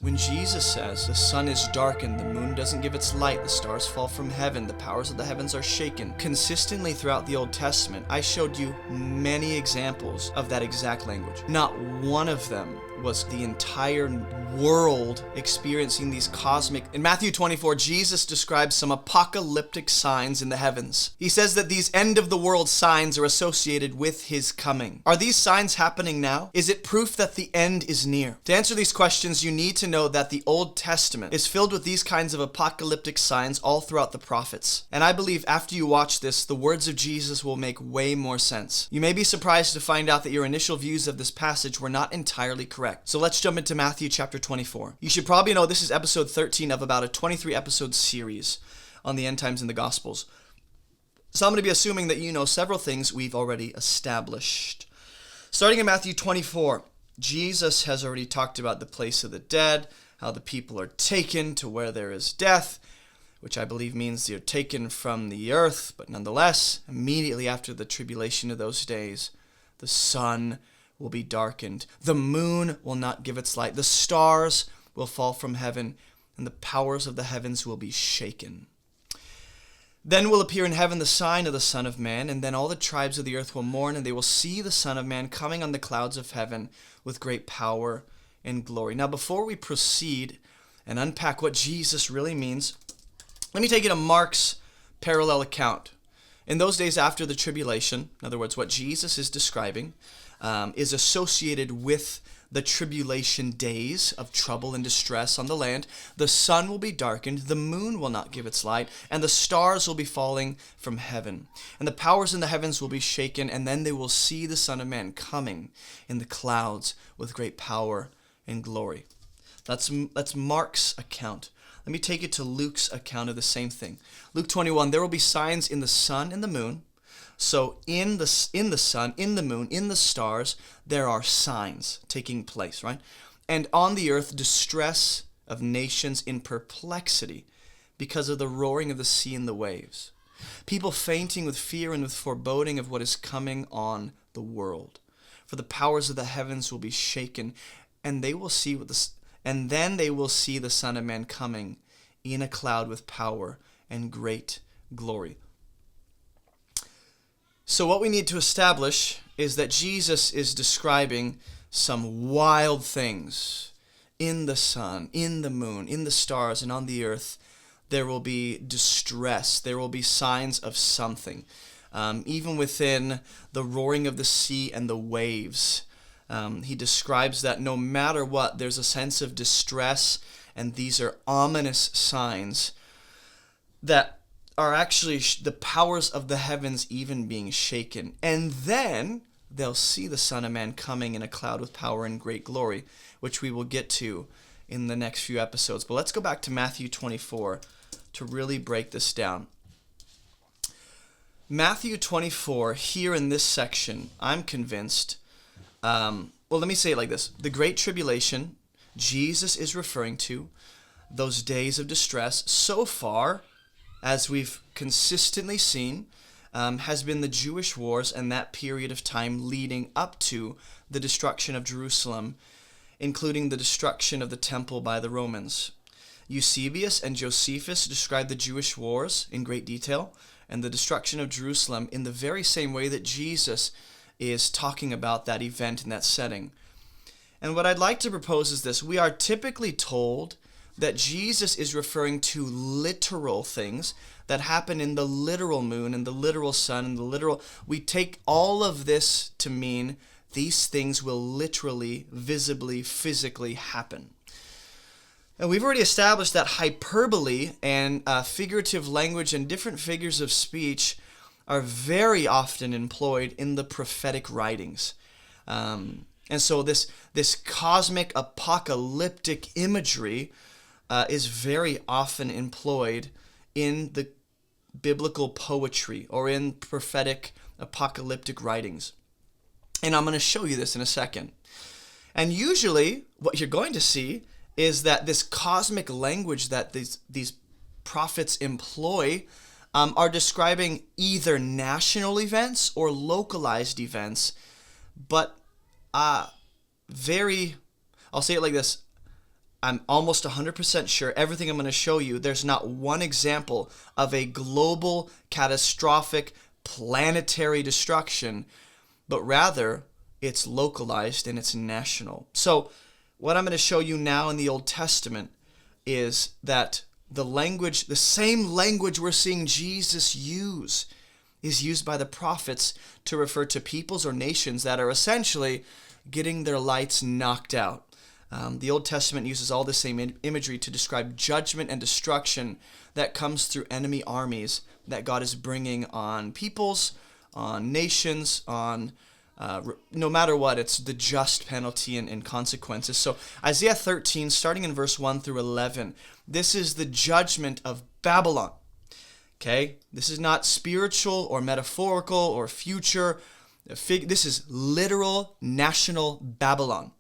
When Jesus says the sun is darkened, the moon doesn't give its light, the stars fall from heaven, the powers of the heavens are shaken, consistently throughout the Old Testament, I showed you many examples of that exact language. Not one of them was the entire world experiencing these cosmic... In Matthew 24, Jesus describes some apocalyptic signs in the heavens. He says that these end-of-the-world signs are associated with his coming. Are these signs happening now? Is it proof that the end is near? To answer these questions, you need to know that the Old Testament is filled with these kinds of apocalyptic signs all throughout the prophets. And I believe after you watch this, the words of Jesus will make way more sense. You may be surprised to find out that your initial views of this passage were not entirely correct. So let's jump into Matthew chapter 24. You should probably know this is episode 13 of about a 23 episode series on the end times in the Gospels. So I'm going to be assuming that you know several things we've already established. Starting in Matthew 24, Jesus has already talked about the place of the dead, how the people are taken to where there is death, which I believe means they're taken from the earth, but nonetheless, immediately after the tribulation of those days, the sun will be darkened. The moon will not give its light. The stars will fall from heaven, and the powers of the heavens will be shaken. Then will appear in heaven the sign of the Son of Man, and then all the tribes of the earth will mourn, and they will see the Son of Man coming on the clouds of heaven with great power and glory. Now, before we proceed and unpack what Jesus really means, let me take you to Mark's parallel account. In those days after the tribulation, in other words, what Jesus is describing, is associated with the tribulation days of trouble and distress on the land. The sun will be darkened, the moon will not give its light, and the stars will be falling from heaven. And the powers in the heavens will be shaken, and then they will see the Son of Man coming in the clouds with great power and glory. That's Mark's account. Let me take it to Luke's account of the same thing. Luke 21, there will be signs in the sun and the moon. So in the sun, in the moon, in the stars, there are signs taking place, right? And on the earth, distress of nations in perplexity because of the roaring of the sea and the waves. People fainting with fear and with foreboding of what is coming on the world. For the powers of the heavens will be shaken, and they will see and then they will see the Son of Man coming in a cloud with power and great glory. So what we need to establish is that Jesus is describing some wild things in the sun, in the moon, in the stars, and on the earth. There will be distress. There will be signs of something. Even within the roaring of the sea and the waves, he describes that no matter what, there's a sense of distress, and these are ominous signs that are actually the powers of the heavens even being shaken. And then they'll see the Son of Man coming in a cloud with power and great glory, which we will get to in the next few episodes. But let's go back to Matthew 24 to really break this down. Matthew 24, here in this section, I'm convinced, well, let me say it like this. The Great Tribulation, Jesus is referring to those days of distress. So far, as we've consistently seen, has been the Jewish wars and that period of time leading up to the destruction of Jerusalem, including the destruction of the temple by the Romans. Eusebius and Josephus describe the Jewish wars in great detail and the destruction of Jerusalem in the very same way that Jesus is talking about that event in that setting. And what I'd like to propose is this. We are typically told that Jesus is referring to literal things that happen in the literal moon and the literal sun and the literal... We take all of this to mean these things will literally, visibly, physically happen. And we've already established that hyperbole and figurative language and different figures of speech are very often employed in the prophetic writings. And so this cosmic apocalyptic imagery is very often employed in the biblical poetry or in prophetic apocalyptic writings. And I'm going to show you this in a second. And usually what you're going to see is that this cosmic language that these prophets employ are describing either national events or localized events, but I'll say it like this, I'm almost 100% sure everything I'm going to show you, there's not one example of a global, catastrophic, planetary destruction, but rather it's localized and it's national. So what I'm going to show you now in the Old Testament is that the language, the same language we're seeing Jesus use, is used by the prophets to refer to peoples or nations that are essentially getting their lights knocked out. The Old Testament uses all the same imagery to describe judgment and destruction that comes through enemy armies that God is bringing on peoples, on nations, on no matter what, it's the just penalty and consequences. So Isaiah 13, starting in verse 1 through 11, this is the judgment of Babylon. Okay? This is not spiritual or metaphorical or future. This is literal national Babylon.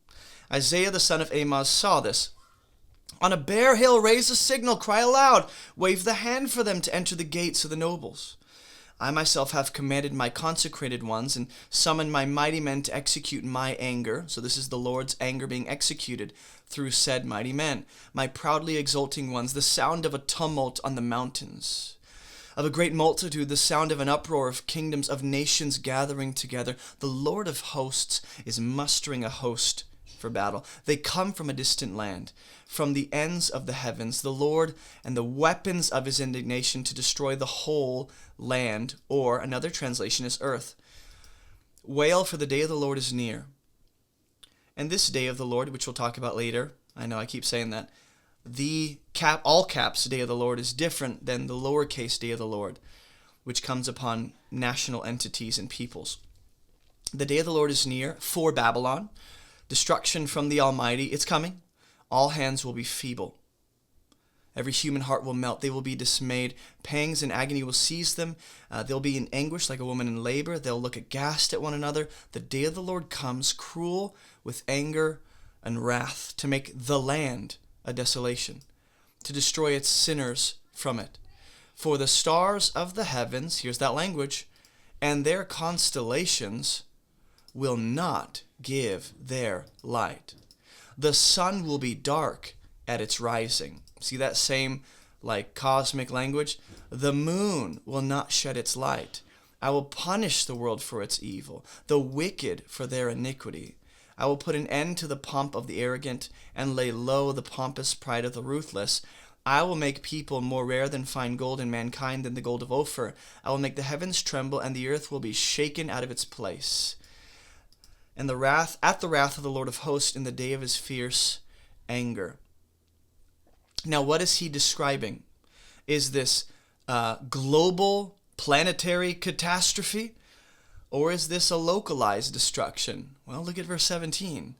Isaiah the son of Amoz saw this. On a bare hill raise a signal, cry aloud, wave the hand for them to enter the gates of the nobles. I myself have commanded my consecrated ones and summoned my mighty men to execute my anger. So this is the Lord's anger being executed through said mighty men. My proudly exulting ones, the sound of a tumult on the mountains. Of a great multitude, the sound of an uproar of kingdoms, of nations gathering together. The Lord of hosts is mustering a host for battle. They come from a distant land, from the ends of the heavens, the Lord and the weapons of his indignation to destroy the whole land, or another translation is earth. Wail, for the day of the Lord is near. And this day of the Lord, which we'll talk about later, I know I keep saying that, the all caps day of the Lord is different than the lowercase day of the Lord, which comes upon national entities and peoples. The day of the Lord is near for Babylon. Destruction from the Almighty, it's coming. All hands will be feeble. Every human heart will melt. They will be dismayed. Pangs and agony will seize them. They'll be in anguish like a woman in labor. They'll look aghast at one another. The day of the Lord comes, cruel with anger and wrath, to make the land a desolation, to destroy its sinners from it. For the stars of the heavens, here's that language, and their constellations will not give their light. The sun will be dark at its rising. See that same like cosmic language? The moon will not shed its light. I will punish the world for its evil, the wicked for their iniquity. I will put an end to the pomp of the arrogant and lay low the pompous pride of the ruthless. I will make people more rare than fine gold, and mankind than the gold of Ophir. I will make the heavens tremble, and the earth will be shaken out of its place. And the wrath of the Lord of hosts in the day of his fierce anger. Now, what is he describing? Is this global planetary catastrophe? Or is this a localized destruction? Well, look at verse 17.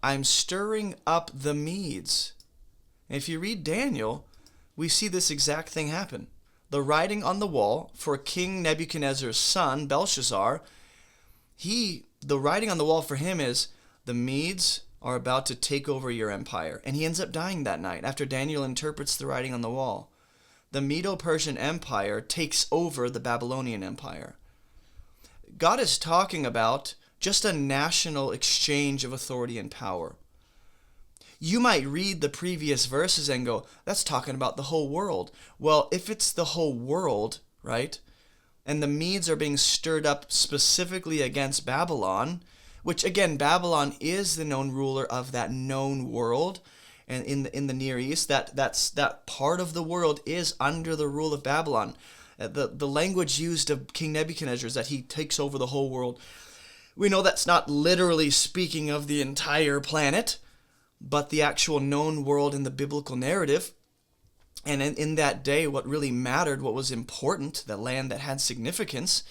I'm stirring up the Medes. And if you read Daniel, we see this exact thing happen. The writing on the wall for King Nebuchadnezzar's son, Belshazzar, the writing on the wall for him is, the Medes are about to take over your empire. And he ends up dying that night after Daniel interprets the writing on the wall. The Medo-Persian Empire takes over the Babylonian Empire. God is talking about just a national exchange of authority and power. You might read the previous verses and go, that's talking about the whole world. Well, if it's the whole world, right, and the Medes are being stirred up specifically against Babylon, which again, Babylon is the known ruler of that known world, and in the Near East, that part of the world is under the rule of Babylon. The language used of King Nebuchadnezzar is that he takes over the whole world. We know that's not literally speaking of the entire planet, but the actual known world in the biblical narrative. And in that day, what really mattered, what was important, the land that had significance,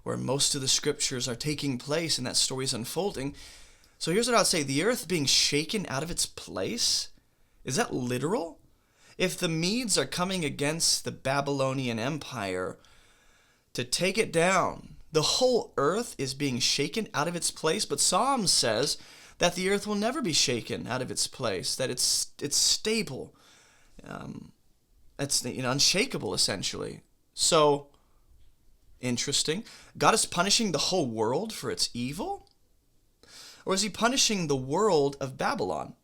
where most of the scriptures are taking place and that story is unfolding. So here's what I would say. The earth being shaken out of its place, is that literal? If the Medes are coming against the Babylonian Empire to take it down, the whole earth is being shaken out of its place. But Psalm says that the earth will never be shaken out of its place, that it's stable. It's unshakable, essentially. So, interesting. God is punishing the whole world for its evil? Or is he punishing the world of Babylon?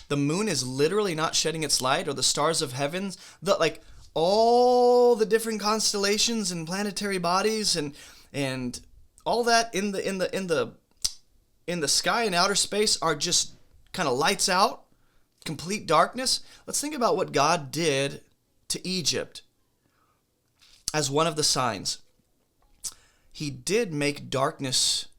The moon is literally not shedding its light, or the stars of heavens, all the different constellations and planetary bodies and all that in the sky and outer space are just kind of lights out, complete darkness. Let's think about what God did to Egypt as one of the signs. He did make darkness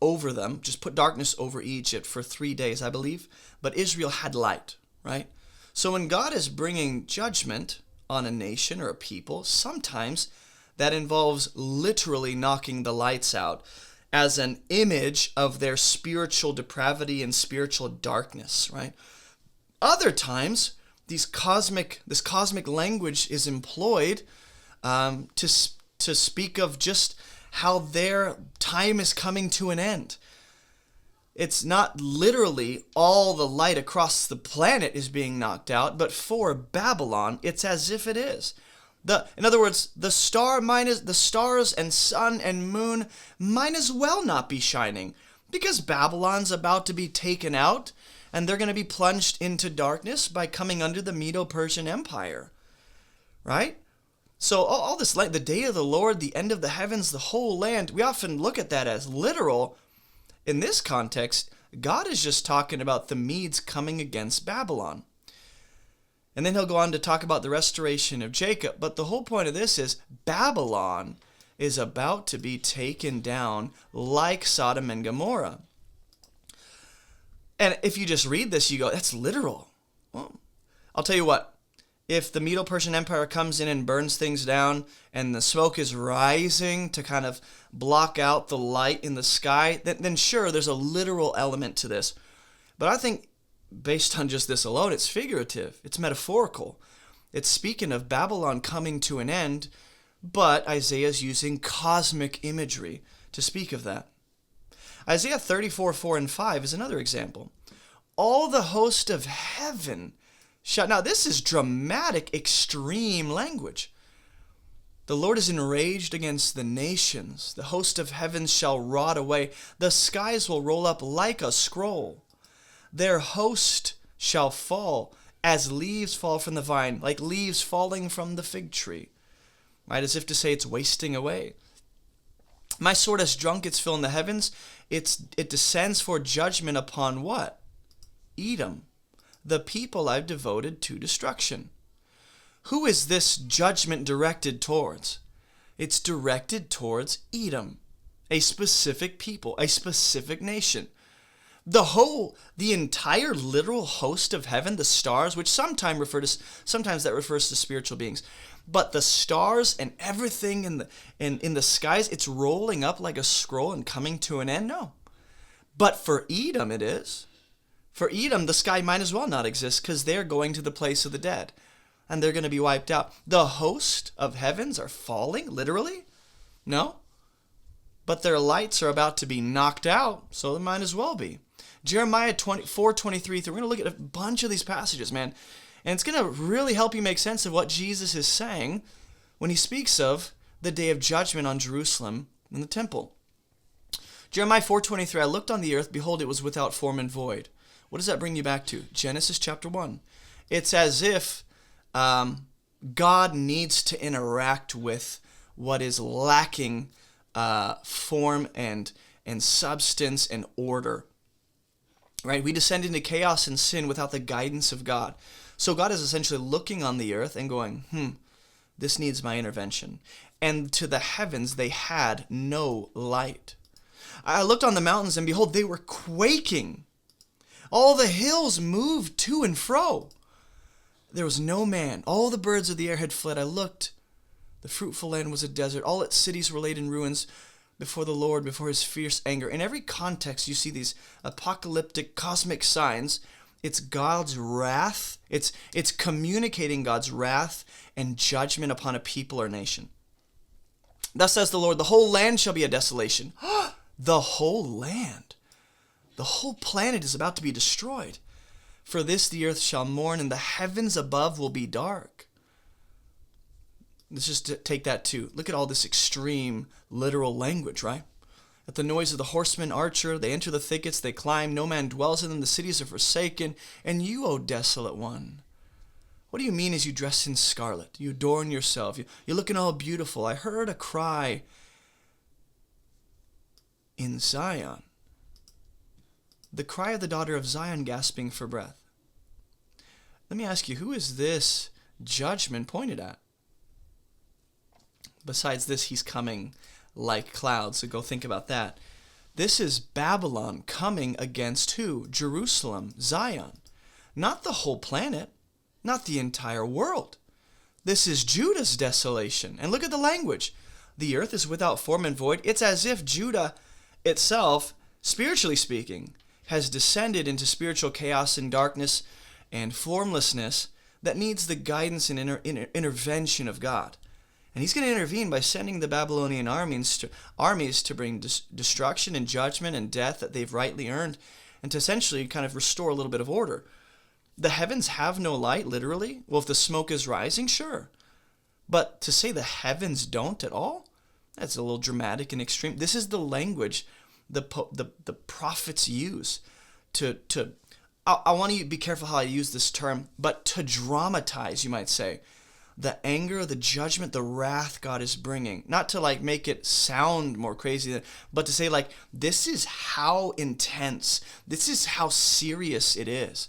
over them, just put darkness over Egypt for 3 days, I believe, but Israel had light, right? So when God is bringing judgment on a nation or a people, sometimes that involves literally knocking the lights out as an image of their spiritual depravity and spiritual darkness, right? Other times, this cosmic language is employed to speak of just how their time is coming to an end. It's not literally all the light across the planet is being knocked out, but for Babylon, it's as if it is. In other words, the stars and sun and moon might as well not be shining, because Babylon's about to be taken out, and they're going to be plunged into darkness by coming under the Medo-Persian Empire, right? So all this light, the day of the Lord, the end of the heavens, the whole land, we often look at that as literal. In this context, God is just talking about the Medes coming against Babylon. And then he'll go on to talk about the restoration of Jacob. But the whole point of this is Babylon is about to be taken down like Sodom and Gomorrah. And if you just read this, you go, that's literal. Well, I'll tell you what. If the Medo-Persian Empire comes in and burns things down and the smoke is rising to kind of block out the light in the sky, then sure, there's a literal element to this. But I think based on just this alone, it's figurative. It's metaphorical. It's speaking of Babylon coming to an end, but Isaiah's using cosmic imagery to speak of that. Isaiah 34:4 and 5 is another example. All the host of heaven shall... Now, this is dramatic, extreme language. The Lord is enraged against the nations. The host of heaven shall rot away. The skies will roll up like a scroll. Their host shall fall as leaves fall from the vine, like leaves falling from the fig tree. Right, as if to say it's wasting away. My sword has drunk its fill in the heavens. It descends for judgment upon what? Edom, the people I've devoted to destruction. Who is this judgment directed towards? It's directed towards Edom, a specific people, a specific nation. The entire literal host of heaven, the stars, which sometimes that refers to spiritual beings, but the stars and everything in the skies, it's rolling up like a scroll and coming to an end? No. But for Edom it is. For Edom, the sky might as well not exist because they're going to the place of the dead and they're going to be wiped out. The host of heavens are falling, literally? No. But their lights are about to be knocked out, so they might as well be. Jeremiah 4:23. We're going to look at a bunch of these passages, man. And it's going to really help you make sense of what Jesus is saying when he speaks of the day of judgment on Jerusalem and the temple. Jeremiah 4:23. I looked on the earth, behold, it was without form and void. What does that bring you back to? Genesis chapter 1. It's as if God needs to interact with what is lacking form and substance and order. Right? We descend into chaos and sin without the guidance of God. So God is essentially looking on the earth and going, this needs my intervention. And to the heavens, they had no light. I looked on the mountains, and behold, they were quaking. All the hills moved to and fro. There was no man. All the birds of the air had fled. I looked. The fruitful land was a desert. All its cities were laid in ruins before the Lord, before his fierce anger. In every context, you see these apocalyptic cosmic signs. It's God's wrath. It's communicating God's wrath and judgment upon a people or nation. Thus says the Lord, the whole land shall be a desolation. The whole land. The whole planet is about to be destroyed. For this the earth shall mourn, and the heavens above will be dark. Let's just take that too. Look at all this extreme literal language, right? At the noise of the horseman archer, they enter the thickets, they climb, no man dwells in them, the cities are forsaken. And you, O desolate one, what do you mean as you dress in scarlet? You adorn yourself, you're looking all beautiful. I heard a cry in Zion, the cry of the daughter of Zion gasping for breath. Let me ask you, who is this judgment pointed at? Besides this, he's coming like clouds, so go think about that. This is Babylon coming against who? Jerusalem, Zion. Not the whole planet, not the entire world. This is Judah's desolation. And look at the language. The earth is without form and void. It's as if Judah itself, spiritually speaking, has descended into spiritual chaos and darkness and formlessness that needs the guidance and intervention of God. And he's going to intervene by sending the Babylonian armies to bring destruction and judgment and death that they've rightly earned, and to essentially kind of restore a little bit of order. The heavens have no light, literally. Well, if the smoke is rising, sure. But to say the heavens don't at all, that's a little dramatic and extreme. This is the language the prophets use I want to be careful how I use this term, but to dramatize, you might say, the anger, the judgment, the wrath God is bringing. Not to like make it sound more crazy, but to say like, this is how intense, this is how serious it is.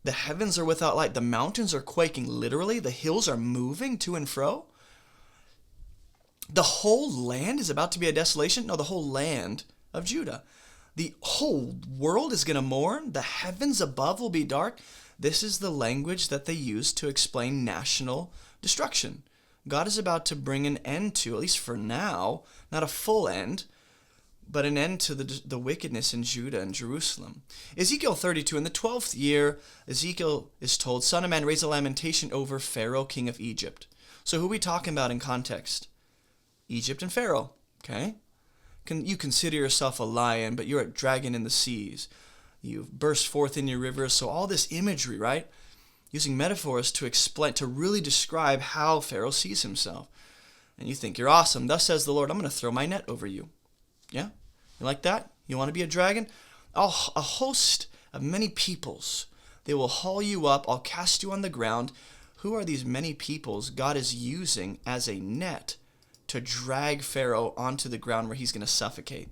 The heavens are without light. The mountains are quaking, literally. The hills are moving to and fro. The whole land is about to be a desolation. No, the whole land of Judah. The whole world is going to mourn. The heavens above will be dark. This is the language that they use to explain national destruction. God is about to bring an end to, at least for now, not a full end, but an end to the wickedness in Judah and Jerusalem. Ezekiel 32, in the 12th year, Ezekiel is told, Son of man, raise a lamentation over Pharaoh, king of Egypt. So who are we talking about in context? Egypt and Pharaoh, okay? You consider yourself a lion, but you're a dragon in the seas. You've burst forth in your rivers. So all this imagery, right? Using metaphors to explain, to really describe how Pharaoh sees himself. And you think you're awesome. Thus says the Lord, I'm going to throw my net over you. Yeah? You like that? You want to be a dragon? A host of many peoples. They will haul you up. I'll cast you on the ground. Who are these many peoples God is using as a net to drag Pharaoh onto the ground where he's going to suffocate?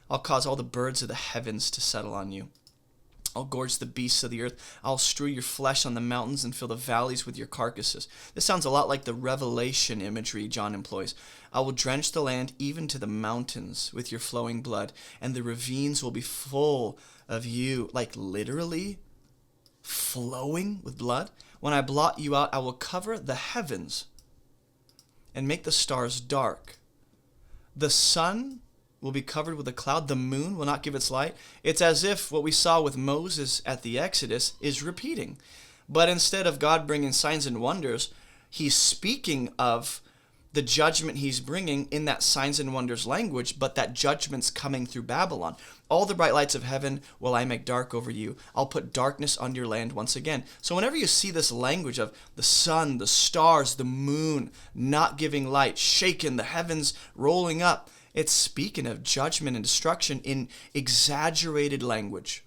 I'll cause all the birds of the heavens to settle on you. I'll gorge the beasts of the earth. I'll strew your flesh on the mountains and fill the valleys with your carcasses. This sounds a lot like the Revelation imagery John employs. I will drench the land even to the mountains with your flowing blood, and the ravines will be full of you. Like literally flowing with blood. When I blot you out, I will cover the heavens and make the stars dark. The sun will be covered with a cloud. The moon will not give its light. It's as if what we saw with Moses at the Exodus is repeating. But instead of God bringing signs and wonders, he's speaking of the judgment he's bringing in that signs and wonders language, but that judgment's coming through Babylon. All the bright lights of heaven will I make dark over you. I'll put darkness on your land once again. So whenever you see this language of the sun, the stars, the moon not giving light, shaken, the heavens rolling up, it's speaking of judgment and destruction in exaggerated language.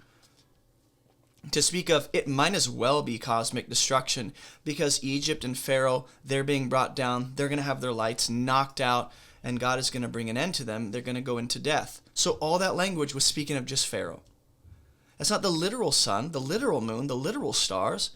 To speak of, it might as well be cosmic destruction, because Egypt and Pharaoh, they're being brought down, they're going to have their lights knocked out, and God is going to bring an end to them. They're going to go into death. So all that language was speaking of just Pharaoh. That's not the literal sun, the literal moon, the literal stars.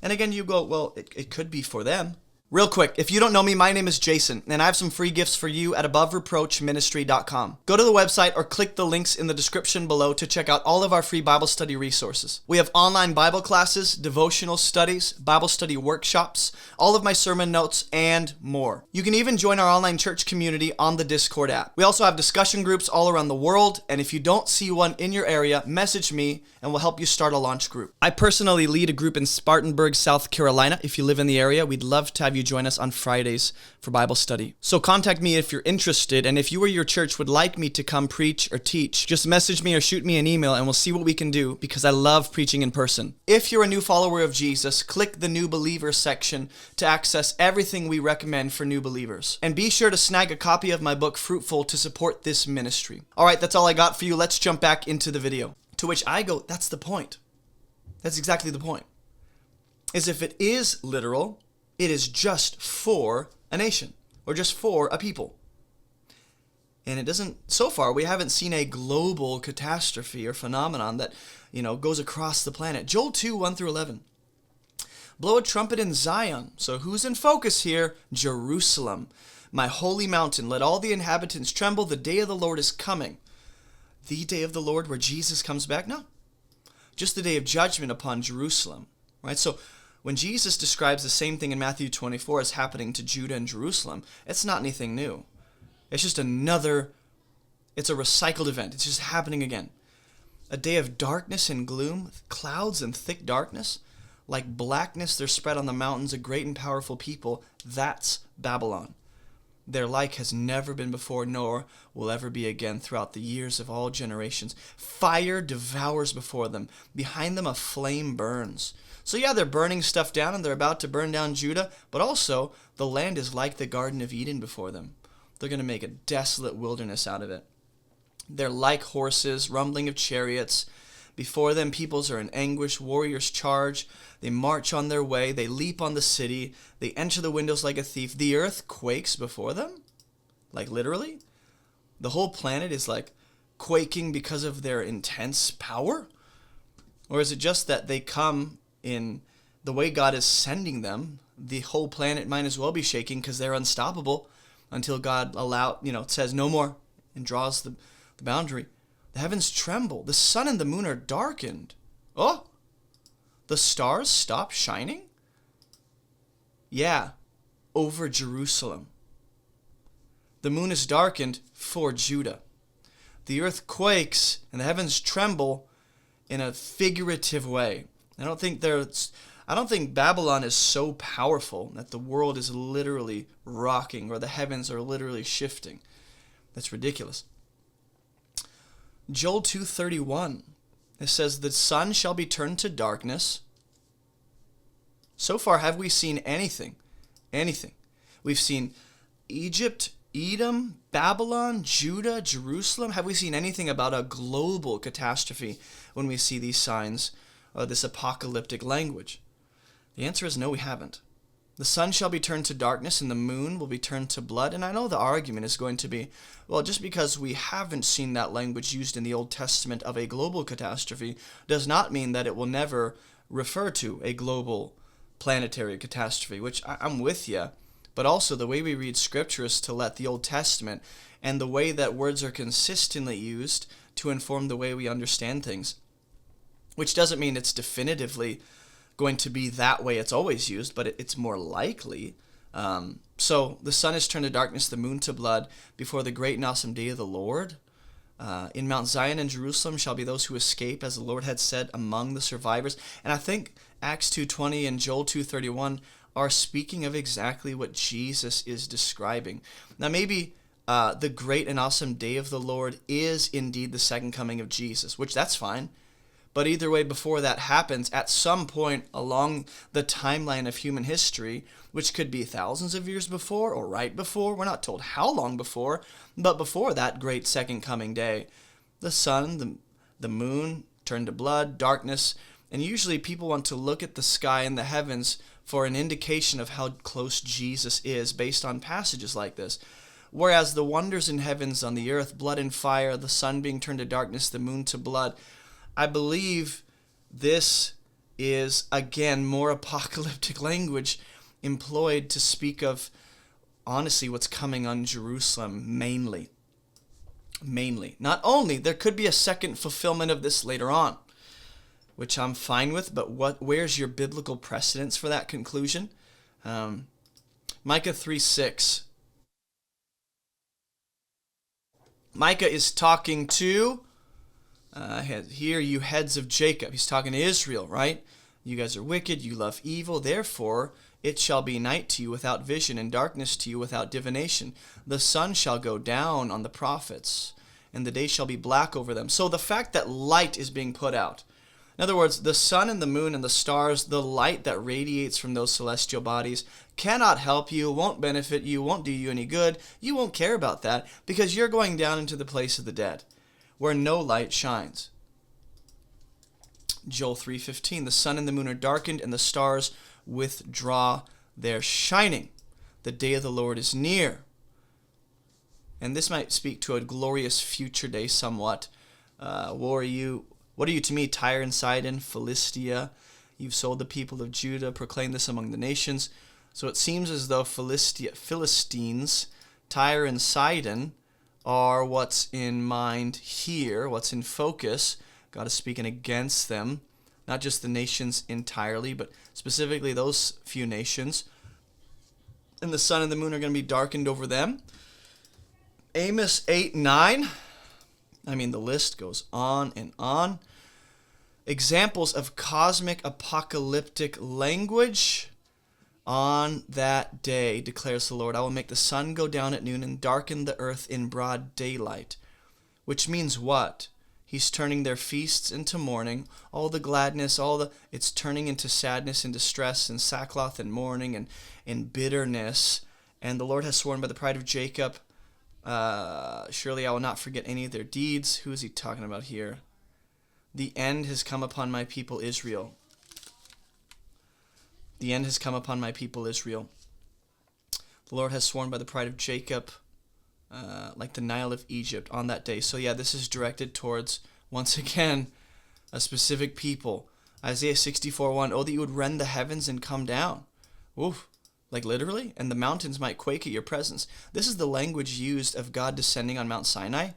And again, you go, well, it could be for them. Real quick, if you don't know me, my name is Jason, and I have some free gifts for you at abovereproachministry.com. Go to the website or click the links in the description below to check out all of our free Bible study resources. We have online Bible classes, devotional studies, Bible study workshops, all of my sermon notes, and more. You can even join our online church community on the Discord app. We also have discussion groups all around the world, and if you don't see one in your area, message me and we'll help you start a launch group. I personally lead a group in Spartanburg, South Carolina. If you live in the area, we'd love to have you join us on Fridays for Bible study. So contact me if you're interested, and if you or your church would like me to come preach or teach, just message me or shoot me an email and we'll see what we can do, because I love preaching in person. If you're a new follower of Jesus, click the New Believer section to access everything we recommend for new believers. And be sure to snag a copy of my book, Fruitful, to support this ministry. All right, that's all I got for you. Let's jump back into the video. To which I go, that's the point. That's exactly the point. Is if it is literal, it is just for a nation or just for a people. And it doesn't, so far, we haven't seen a global catastrophe or phenomenon that, goes across the planet. Joel 2, 1 through 11. Blow a trumpet in Zion. So who's in focus here? Jerusalem, my holy mountain. Let all the inhabitants tremble. The day of the Lord is coming. The day of the Lord where Jesus comes back? No. Just the day of judgment upon Jerusalem. Right? So when Jesus describes the same thing in Matthew 24 as happening to Judah and Jerusalem, it's not anything new. It's just it's a recycled event. It's just happening again. A day of darkness and gloom, clouds and thick darkness, like blackness they're spread on the mountains, a great and powerful people. That's Babylon. Their like has never been before, nor will ever be again throughout the years of all generations. Fire devours before them. Behind them a flame burns. So yeah, they're burning stuff down and they're about to burn down Judah, but also the land is like the Garden of Eden before them. They're going to make a desolate wilderness out of it. They're like horses, rumbling of chariots. Before them peoples are in anguish, warriors charge. They march on their way, they leap on the city, they enter the windows like a thief. The earth quakes before them? Like literally? The whole planet is like quaking because of their intense power? Or is it just that they come in the way God is sending them? The whole planet might as well be shaking because they're unstoppable until God says no more and draws the boundary. The heavens tremble. The sun and the moon are darkened. Oh, the stars stop shining? Yeah, over Jerusalem. The moon is darkened for Judah. The earth quakes and the heavens tremble in a figurative way. I don't think Babylon is so powerful that the world is literally rocking or the heavens are literally shifting. That's ridiculous. Joel 2:31, it says, the sun shall be turned to darkness. So far, have we seen anything? Anything. We've seen Egypt, Edom, Babylon, Judah, Jerusalem. Have we seen anything about a global catastrophe when we see these signs, this apocalyptic language? The answer is no, we haven't. The sun shall be turned to darkness and the moon will be turned to blood. And I know the argument is going to be, well, just because we haven't seen that language used in the Old Testament of a global catastrophe does not mean that it will never refer to a global planetary catastrophe, which I'm with you. But also the way we read Scripture is to let the Old Testament and the way that words are consistently used to inform the way we understand things, which doesn't mean it's definitively going to be that way it's always used, but it's more likely. So the sun is turned to darkness, the moon to blood, before the great and awesome day of the Lord. In Mount Zion and Jerusalem shall be those who escape, as the Lord had said, among the survivors. And I think Acts 2:20 and Joel 2:31 are speaking of exactly what Jesus is describing. Now maybe the great and awesome day of the Lord is indeed the second coming of Jesus, which that's fine. But either way, before that happens, at some point along the timeline of human history, which could be thousands of years before or right before, we're not told how long before, but before that great second coming day, the sun, the moon turn to blood, darkness, and usually people want to look at the sky and the heavens for an indication of how close Jesus is based on passages like this. Whereas the wonders in heavens on the earth, blood and fire, the sun being turned to darkness, the moon to blood, I believe this is, again, more apocalyptic language employed to speak of, honestly, what's coming on Jerusalem mainly. Not only, there could be a second fulfillment of this later on, which I'm fine with, but where's your biblical precedence for that conclusion? Micah 3:6. Micah is talking to... Hear you heads of Jacob. He's talking to Israel, right? You guys are wicked, you love evil, therefore It shall be night to you without vision, and darkness to you without divination. The sun shall go down on the prophets, and the day shall be black over them. So the fact that light is being put out. In other words, the sun and the moon and the stars, the light that radiates from those celestial bodies, cannot help you, won't benefit you, won't do you any good. You won't care about that because you're going down into the place of the dead, where no light shines. Joel 3:15, the sun and the moon are darkened, and the stars withdraw their shining. The day of the Lord is near. And this might speak to a glorious future day somewhat. What are you to me, Tyre and Sidon, Philistia? You've sold the people of Judah, proclaim this among the nations. So it seems as though Philistines, Tyre and Sidon, are what's in mind here, what's in focus. God is speaking against them, not just the nations entirely, but specifically those few nations. And the sun and the moon are going to be darkened over them. Amos 8:9. I mean, the list goes on and on. Examples of cosmic apocalyptic language. On that day, declares the Lord, I will make the sun go down at noon and darken the earth in broad daylight. Which means what? He's turning their feasts into mourning, all the gladness, it's turning into sadness and distress and sackcloth and mourning and bitterness. And the Lord has sworn by the pride of Jacob, surely I will not forget any of their deeds. Who is he talking about here? The end has come upon my people Israel. The end has come upon my people Israel. The Lord has sworn by the pride of Jacob, like the Nile of Egypt on that day. So yeah, this is directed towards, once again, a specific people. Isaiah 64:1, oh, that you would rend the heavens and come down. Oof, like literally, and the mountains might quake at your presence. This is the language used of God descending on Mount Sinai.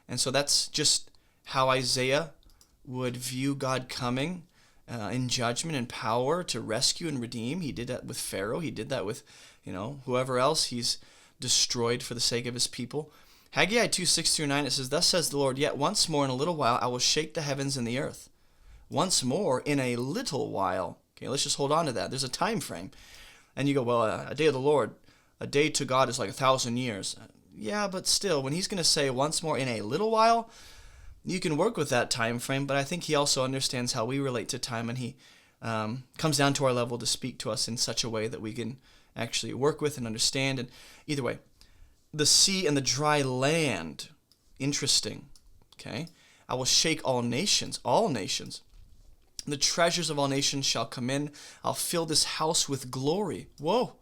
And so that's just how Isaiah would view God coming in judgment and power to rescue and redeem. He did that with Pharaoh. He did that with, whoever else he's destroyed for the sake of his people. Haggai 2:6-9, it says, thus says the Lord, yet once more in a little while I will shake the heavens and the earth. Once more in a little while. Okay, let's just hold on to that. There's a time frame. And you go, well, a day of the Lord, a day to God is like 1,000 years. Yeah, but still, when he's going to say once more in a little while, you can work with that time frame, but I think he also understands how we relate to time, and he comes down to our level to speak to us in such a way that we can actually work with and understand. And either way, the sea and the dry land, interesting, okay? I will shake all nations. The treasures of all nations shall come in. I'll fill this house with glory. Whoa.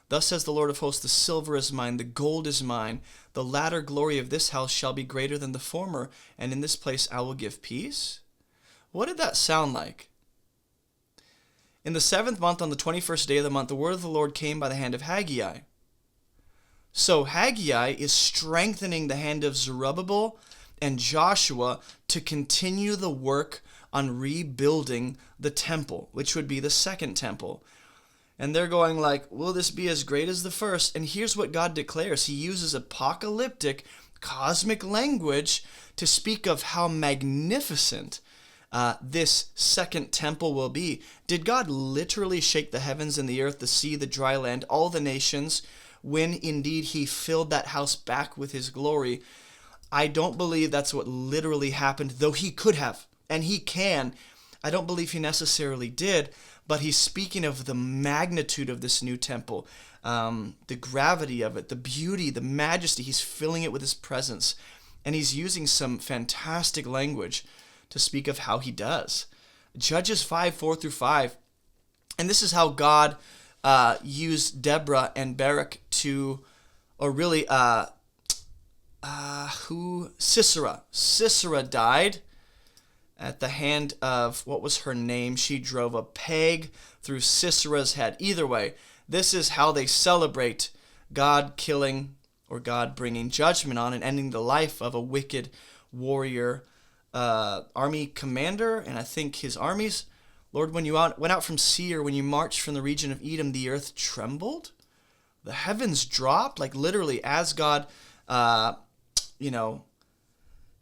Thus says the Lord of hosts, the silver is mine, the gold is mine. The latter glory of this house shall be greater than the former, and in this place I will give peace. What did that sound like? In the 7th month, on the 21st day of the month, the word of the Lord came by the hand of Haggai. So Haggai is strengthening the hand of Zerubbabel and Joshua to continue the work on rebuilding the temple, which would be the second temple. And they're going like, will this be as great as the first? And here's what God declares. He uses apocalyptic, cosmic language to speak of how magnificent this second temple will be. Did God literally shake the heavens and the earth, the sea, the dry land, all the nations, when indeed he filled that house back with his glory? I don't believe that's what literally happened, though he could have, and he can. I don't believe he necessarily did, but he's speaking of the magnitude of this new temple, the gravity of it, the beauty, the majesty. He's filling it with his presence, and he's using some fantastic language to speak of how he does. Judges 5:4-5, and this is how God used Deborah and Barak to, or really, Sisera died at the hand of, what was her name? She drove a peg through Sisera's head. Either way, this is how they celebrate God killing, or God bringing judgment on and ending the life of a wicked warrior, army commander, and I think his armies. Lord, when you went out from Seir, when you marched from the region of Edom, the earth trembled. The heavens dropped, like literally as God,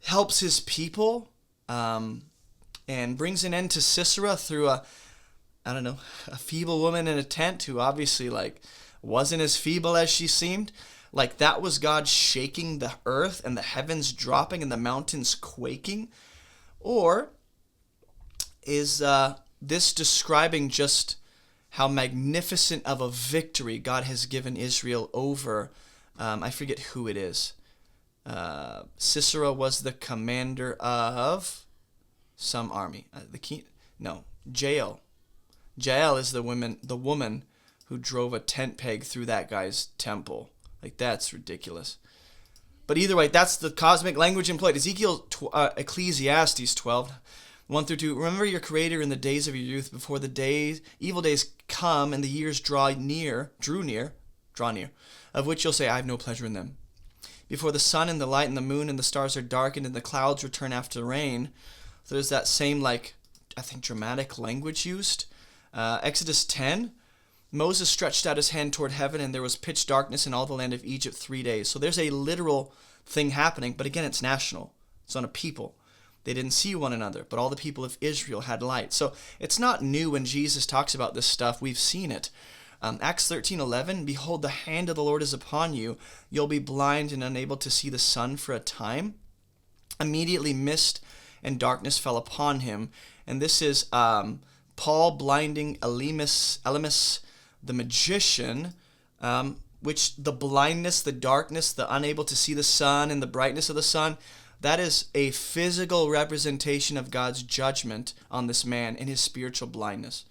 helps his people, and brings an end to Sisera through I don't know, a feeble woman in a tent who obviously like wasn't as feeble as she seemed. Like that was God shaking the earth and the heavens dropping and the mountains quaking? Or is this describing just how magnificent of a victory God has given Israel over, I forget who it is. Sisera was the commander of some army. Jael. Jael is the woman who drove a tent peg through that guy's temple. Like, that's ridiculous. But either way, that's the cosmic language employed. Ecclesiastes 12, 1 through 2. Remember your Creator in the days of your youth, before the evil days come and the years draw near, of which you'll say, I have no pleasure in them. Before the sun and the light and the moon and the stars are darkened and the clouds return after the rain. So there's that same, dramatic language used. Exodus 10, Moses stretched out his hand toward heaven, and there was pitch darkness in all the land of Egypt 3 days. So there's a literal thing happening, but again, it's national. It's on a people. They didn't see one another, but all the people of Israel had light. So it's not new when Jesus talks about this stuff. We've seen it. Acts 13:11, behold, the hand of the Lord is upon you. You'll be blind and unable to see the sun for a time. Immediately mist and darkness fell upon him. And this is Paul blinding Elymas, the magician, which the blindness, the darkness, the unable to see the sun and the brightness of the sun, that is a physical representation of God's judgment on this man in his spiritual blindness.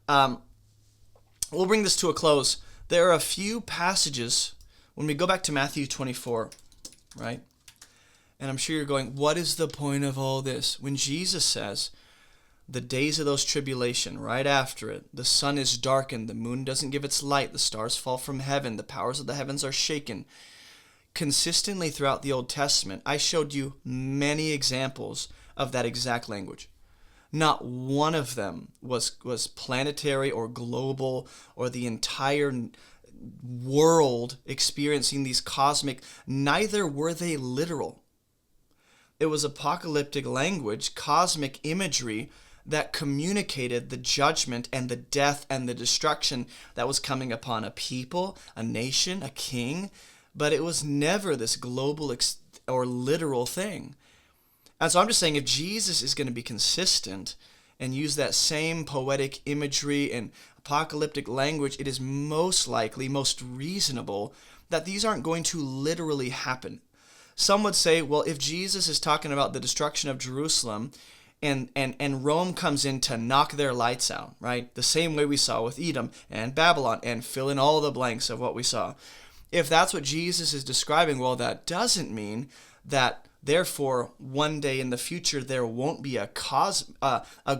We'll bring this to a close. There are a few passages, when we go back to Matthew 24, right? And I'm sure you're going, what is the point of all this? When Jesus says, the days of those tribulation, right after it, the sun is darkened, the moon doesn't give its light, the stars fall from heaven, the powers of the heavens are shaken. Consistently throughout the Old Testament, I showed you many examples of that exact language. Not one of them was planetary or global or the entire world experiencing these cosmic. Neither were they literal. It was apocalyptic language, cosmic imagery that communicated the judgment and the death and the destruction that was coming upon a people, a nation, a king. But it was never this global or literal thing. And so I'm just saying, if Jesus is going to be consistent and use that same poetic imagery and apocalyptic language, it is most likely, most reasonable that these aren't going to literally happen. Some would say, well, if Jesus is talking about the destruction of Jerusalem and Rome comes in to knock their lights out, right? The same way we saw with Edom and Babylon, and fill in all the blanks of what we saw. If that's what Jesus is describing, well, that doesn't mean that therefore one day in the future there won't be a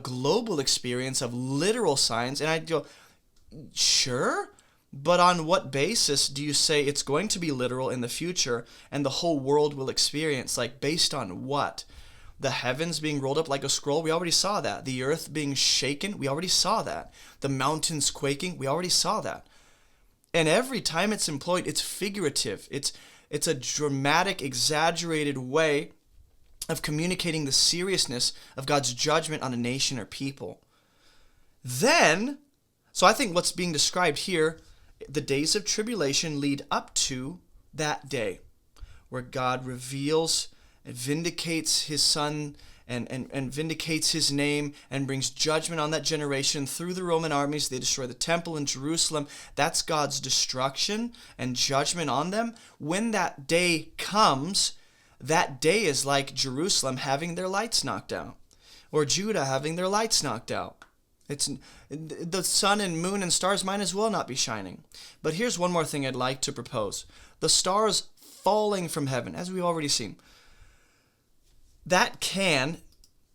global experience of literal signs. And I go, sure, but on what basis do you say it's going to be literal in the future and the whole world will experience? Like, based on what? The heavens being rolled up like a scroll, we already saw that. The earth being shaken, we already saw that. The mountains quaking, we already saw that. And every time it's employed, it's figurative. It's a dramatic, exaggerated way of communicating the seriousness of God's judgment on a nation or people. Then, so I think what's being described here, the days of tribulation lead up to that day where God reveals and vindicates his son and vindicates his name and brings judgment on that generation through the Roman armies. They destroy the temple in Jerusalem. That's God's destruction and judgment on them. When that day comes, that day is like Jerusalem having their lights knocked out, or Judah having their lights knocked out. It's the sun and moon and stars might as well not be shining. But here's one more thing I'd like to propose. The stars falling from heaven, as we've already seen. That can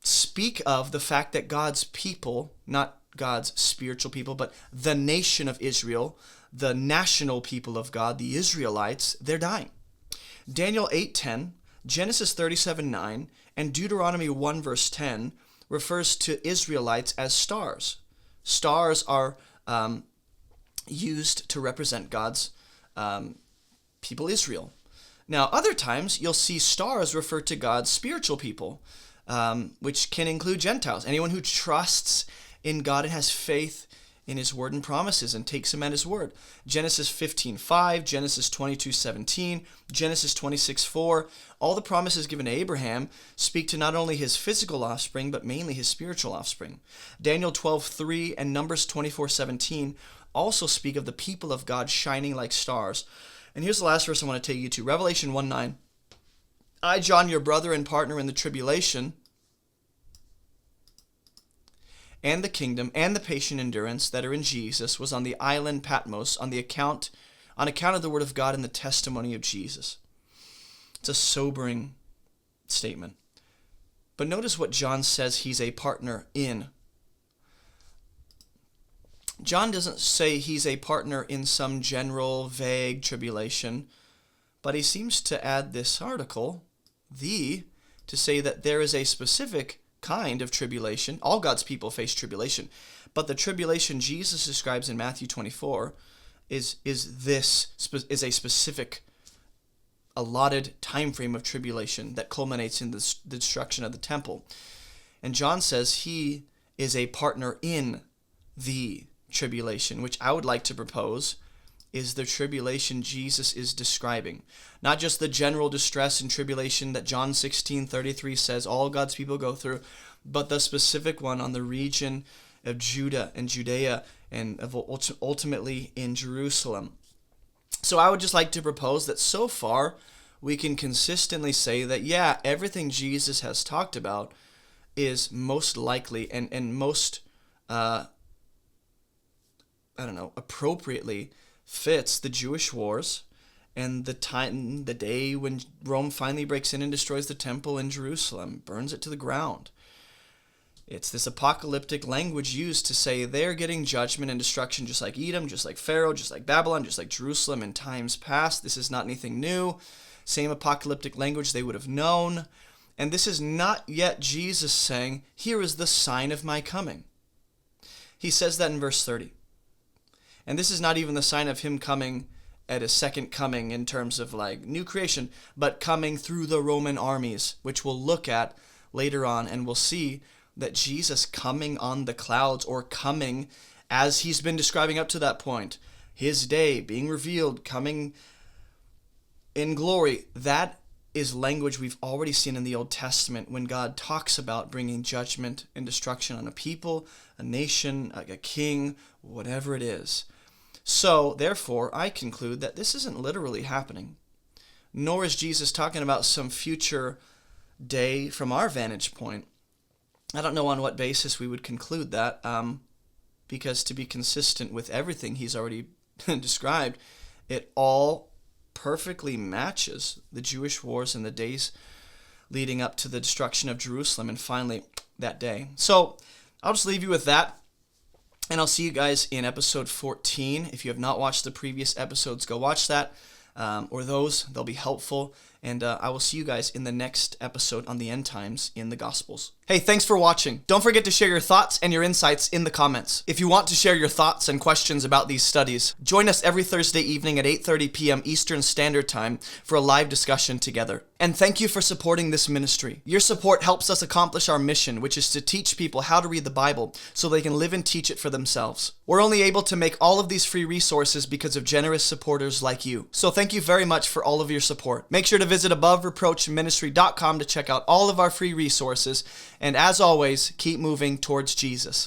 speak of the fact that God's people, not God's spiritual people, but the nation of Israel, the national people of God, the Israelites, they're dying. Daniel 8:10, Genesis 37:9, and Deuteronomy 1 verse 10 refers to Israelites as stars. Stars are used to represent God's people Israel. Now, other times, you'll see stars refer to God's spiritual people, which can include Gentiles. Anyone who trusts in God and has faith in his word and promises and takes him at his word. Genesis 15:5, Genesis 22:17, Genesis 26:4, all the promises given to Abraham speak to not only his physical offspring, but mainly his spiritual offspring. Daniel 12:3 and Numbers 24:17 also speak of the people of God shining like stars. And here's the last verse I want to take you to, Revelation 1:9. I, John, your brother and partner in the tribulation, and the kingdom, and the patient endurance that are in Jesus, was on the island Patmos on account of the word of God and the testimony of Jesus. It's a sobering statement. But notice what John says he's a partner in. John doesn't say he's a partner in some general, vague tribulation, but he seems to add this article, to say that there is a specific kind of tribulation. All God's people face tribulation, but the tribulation Jesus describes in Matthew 24 is a specific allotted time frame of tribulation that culminates in the destruction of the temple. And John says he is a partner in the tribulation, which I would like to propose is the tribulation Jesus is describing. Not just the general distress and tribulation that John 16:33 says all God's people go through, but the specific one on the region of Judah and Judea and ultimately in Jerusalem. So I would just like to propose that so far we can consistently say that, yeah, everything Jesus has talked about is most likely and most, appropriately fits the Jewish wars and the day when Rome finally breaks in and destroys the temple in Jerusalem, burns it to the ground. It's this apocalyptic language used to say they're getting judgment and destruction just like Edom, just like Pharaoh, just like Babylon, just like Jerusalem in times past. This is not anything new. Same apocalyptic language they would have known. And this is not yet Jesus saying, here is the sign of my coming. He says that in verse 30. And this is not even the sign of him coming at his second coming in terms of like new creation, but coming through the Roman armies, which we'll look at later on, and we'll see that Jesus coming on the clouds, or coming as he's been describing up to that point, his day being revealed, coming in glory, that is language we've already seen in the Old Testament when God talks about bringing judgment and destruction on a people, a nation, a king, whatever it is. So, therefore, I conclude that this isn't literally happening, nor is Jesus talking about some future day from our vantage point. I don't know on what basis we would conclude that, because to be consistent with everything he's already described, it all perfectly matches the Jewish wars and the days leading up to the destruction of Jerusalem and finally that day. So I'll just leave you with that, and I'll see you guys in episode 14. If you have not watched the previous episodes, go watch that, or those. They'll be helpful. And I will see you guys in the next episode on the end times in the Gospels. Hey, thanks for watching. Don't forget to share your thoughts and your insights in the comments. If you want to share your thoughts and questions about these studies, join us every Thursday evening at 8:30 p.m. Eastern Standard Time for a live discussion together. And thank you for supporting this ministry. Your support helps us accomplish our mission, which is to teach people how to read the Bible so they can live and teach it for themselves. We're only able to make all of these free resources because of generous supporters like you. So thank you very much for all of your support. Make sure to visit abovereproachministry.com to check out all of our free resources. And as always, keep moving towards Jesus.